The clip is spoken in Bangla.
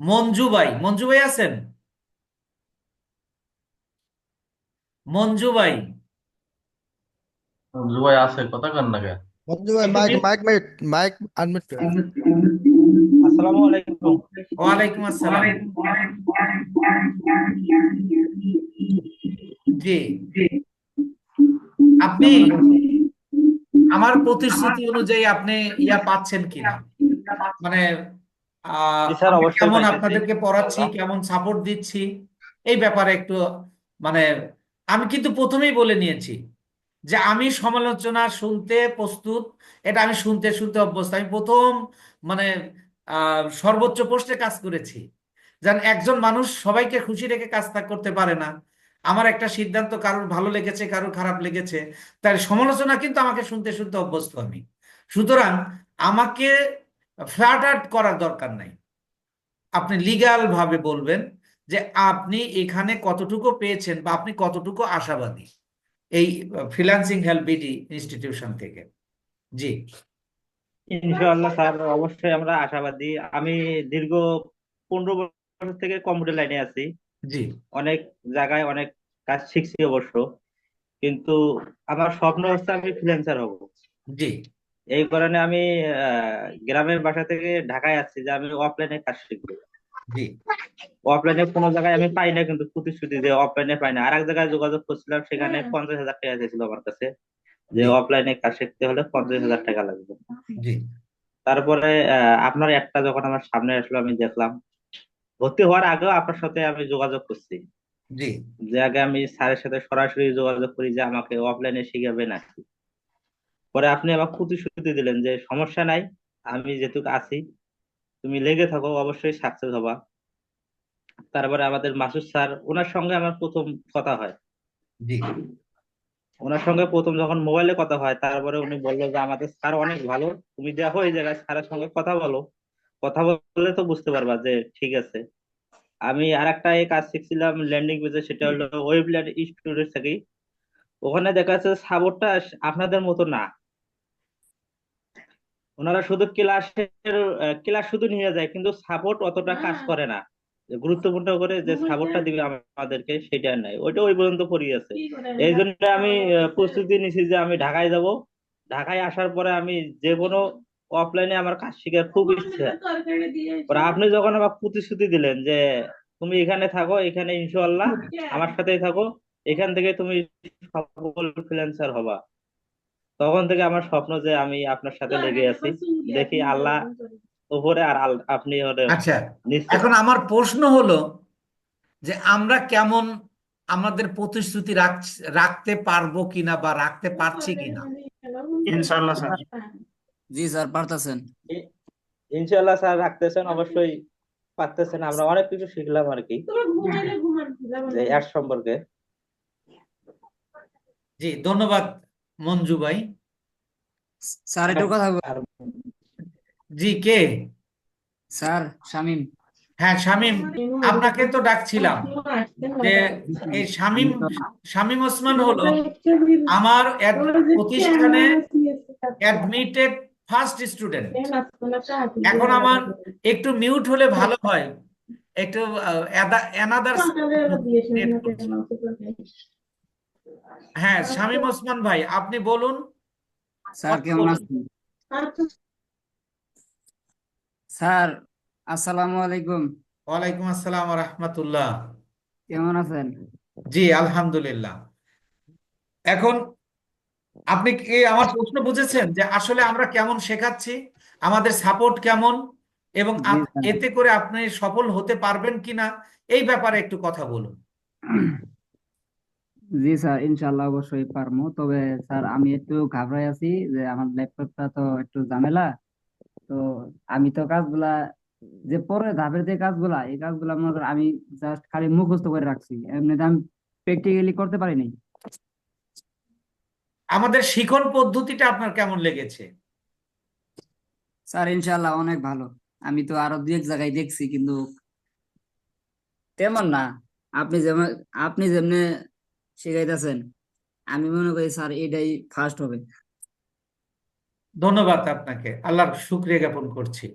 মঞ্জু ভাই আছেন? মঞ্জু ভাই, জুবাই আছে কথা কন না কে? বন্ধু ভাই, একটু mic mute. Mic mic mic unmute করেন। আসসালামু আলাইকুম। ওয়ালাইকুম আসসালাম। জি, আপনি কেমন আছেন? আমার প্রতিশ্রুতি অনুযায়ী আপনি ইয়া পাচ্ছেন কিনা, মানে জি স্যার, আমি অবশ্যই কেমন পাইতেছি আপনাদেরকে পড়াচ্ছি, ইনশাআল্লাহ। কেমন সাপোর্ট দিচ্ছি, এই ব্যাপারে একটু, মানে আমি কিন্তু প্রথমেই বলে নিয়েছি যে আমি সমালোচনা শুনতে প্রস্তুত। এটা আমি শুনতে শুনতে অভ্যস্ত। আমি প্রথম, মানে সর্বোচ্চ পোস্টে কাজ করেছি। যেন একজন মানুষ সবাইকে খুশি রেখে কাজটা করতে পারে না। আমার একটা সিদ্ধান্ত কারোর ভালো লেগেছে, কারোর খারাপ লেগেছে, তাই সমালোচনা কিন্তু আমাকে শুনতে শুনতে অভ্যস্ত আমি। সুতরাং আমাকে ফ্ল্যাট করার দরকার নাই। আপনি লিগ্যাল ভাবে বলবেন যে আপনি এখানে কতটুকু পেয়েছেন বা আপনি কতটুকু আশাবাদী এই ফ্রিল্যান্সিং হেল্প বিডি ইনস্টিটিউশন থেকে। জি। ইনশাআল্লাহ স্যার, অবশ্যই আমরা আশাবাদী। আমি দীর্ঘ 15 বছর থেকে কম্পিউটার লাইনে আছি। জি। অনেক জায়গায় অনেক কাজ শিখছি অবশ্য, কিন্তু আমার স্বপ্ন হচ্ছে আমি ফ্রিল্যান্সার হব। জি। এই কারণে আমি গ্রামের বাসা থেকে ঢাকায় আসছি যে আমি অফলাইনে কাজ শিখবো। জি। অফলাইনে কোনো জায়গায় আমি পাই না, কিন্তু প্রতিশ্রুতি যে অফলাইনে পাই না। আরেক জায়গায় যোগাযোগ করছিলাম, সেখানে 50,000 টাকা দিয়েছিল আমার কাছে, যে জি। অফলাইনে কাজ শিখতে হলে 50,000 টাকা লাগবে। জি। তারপরে আপনার একটা যখন আমার সামনে আসলো, আমি দেখলাম। ভর্তি হওয়ার আগেও আপনার সাথে আমি যোগাযোগ করছি, জি। যে আগে আমি স্যারের সাথে সরাসরি যোগাযোগ করি যে আমাকে অফলাইনে শিখাবে নাকি। পরে আপনি আবার প্রতিশ্রুতি দিলেন যে সমস্যা নাই, আমি যেটুকু আছি, তুমি লেগে থাকো, অবশ্যই সাকসেস হবা। তারপরে আমাদের মাসুদ স্যার, ওনার সঙ্গে আমার প্রথম কথা হয়। জি। ওনার সঙ্গে প্রথম যখন মোবাইলে কথা হয়, তারপরে উনি বললো যে আমাদের স্যার অনেক ভালো, তুমি দেখো এই জায়গায় স্যারের সঙ্গে কথা বলো। কথা বললে তো বুঝতে পারবা যে ঠিক আছে। আমি আর একটা এই কাজ শিখছিলাম ল্যান্ডিং পেজে, সেটা হলো ওয়েব স্টুডেন্ট থেকে। ওখানে দেখা যাচ্ছে সাপোর্টটা আপনাদের মতো না। ওনারা শুধু ক্লাস শুধু নিয়ে যায়, কিন্তু সাপোর্ট অতটা কাজ করে না। যে গুরুত্বপূর্ণ করে যে সাপোর্টটা দিবে আমাদেরকে, সেটা নাই, ওইটা ওই পর্যন্ত পড়ে আছে। এই জন্য আমি প্রস্তুতি নিছি যে আমি ঢাকায় যাব। ঢাকায় আসার পরে আমি যে কোনো অফলাইনে আমার কাজ শেখার খুব ইচ্ছা। পরে আপনি যখন আমার প্রতিশ্রুতি দিলেন যে তুমি এখানে থাকো, এখানে ইনশাআল্লাহ আমার সাথেই থাকো, এখান থেকে তুমি সফল ফ্রিল্যান্সার হবা, তখন থেকে আমার স্বপ্ন যে আমি আপনার সাথে লেগে আছি। দেখি আল্লাহ উপরে আর আপনি হলে আচ্ছা, নিচে। এখন আমার প্রশ্ন হলো যে আমরা কেমন আমাদের প্রতিশ্রুতি রাখতে পারবো কিনা বা রাখতে পারছি কিনা। ইনশাআল্লাহ স্যার। জি স্যার, পারতেছেন। ই- ইনশাআল্লাহ স্যার রাখতেছেন, অবশ্যই পারতেছেন। আমরা অনেক কিছু শিখলাম আর কি, যে অ্যাড সম্পর্কে। জি, ধন্যবাদ মঞ্জু ভাই। স্যার একটু কথা বল। আর জি, কে? স্যার, শামিম। হ্যাঁ, শামীম। আপনাকে তো ডাকছিলাম যে এই শামীম, শামীম ওসমান হলো আমার প্রতিষ্ঠানে অ্যাডমিটেড ফার্স্ট স্টুডেন্ট। এখন আমার একটু মিউট হলে ভালো হয়, একটু অ্যানাদার নেট করছি। হ্যাঁ, শামীম ওসমান ভাই, আপনি বলুন, স্যার কথা কেমন বলুন। আছেন? স্যার, আসসালামু আলাইকুম। ওয়ালাইকুম আসসালাম রহমতুল্লাহ। কেমন আছেন? জি, আলহামদুলিল্লাহ। এখন আপনি কি আমার প্রশ্ন বুঝেছেন যে আসলে আমরা কেমন শেখাচ্ছি, আমাদের সাপোর্ট কেমন, এবং জি স্যার। এতে করে আপনি সফল হতে পারবেন কিনা, এই ব্যাপারে একটু কথা বলুন। জি স্যার, ইনশাল্লাহ অবশ্যই পারবো। তবে স্যার, আমি একটু ঘাবড়াই আছি যে আমার ল্যাপটপটা তো একটু ঝামেলা। তো আমি তো কাজগুলা, যে পরে ধাপের যে কাজগুলা, এই কাজগুলা মনে করেন আমি জাস্ট খালি মুখস্থ করে রাখছি, এমনিতে আমি প্র্যাকটিক্যালি করতে পারি নাই। আমাদের শিখন পদ্ধতিটা আপনার কেমন লেগেছে? স্যার ইনশাল্লাহ অনেক ভালো। আমি তো আরো দু এক জায়গায় দেখছি, কিন্তু তেমন না। আপনি যেমন আপনি যেমনে শিখাইতেছেন, আমি মনে করি স্যার এটাই ফার্স্ট হবে। ধন্যবাদ আপনাকে, আল্লাহর শুক্রিয়া জ্ঞাপন করছি।